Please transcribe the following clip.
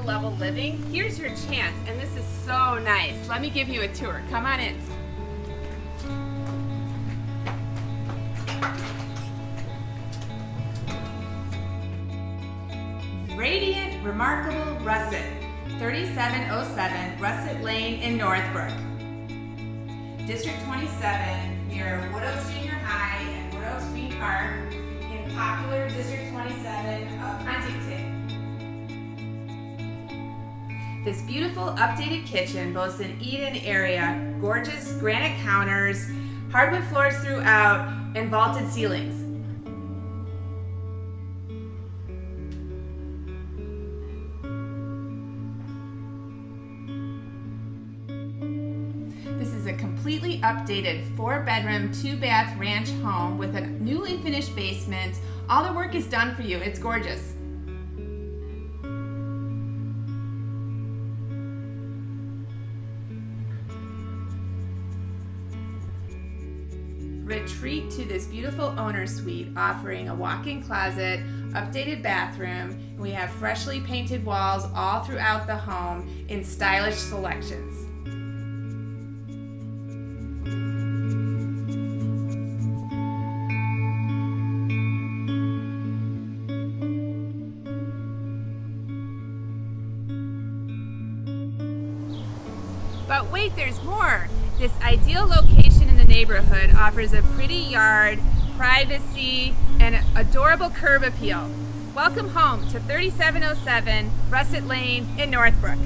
level living, here's your chance, and this is so nice. Let me give you a tour. Come on in. Radiant, Remarkable Russett, 3707 Russett Lane in Northbrook. District 27 near Wood Oaks Junior High and Wood Oaks Green Park in popular District 27 of Huntington. This beautiful updated kitchen boasts an eat-in area, gorgeous granite counters, hardwood floors throughout, and vaulted ceilings. This is a completely updated 4-bedroom, 2-bath ranch home with a newly finished basement. All the work is done for you. It's gorgeous. Retreat to this beautiful owner suite offering a walk-in closet, updated bathroom, and we have freshly painted walls all throughout the home in stylish selections. But wait, there's more! This ideal location in the neighborhood offers a pretty yard, privacy, and adorable curb appeal. Welcome home to 3707 Russett Lane in Northbrook.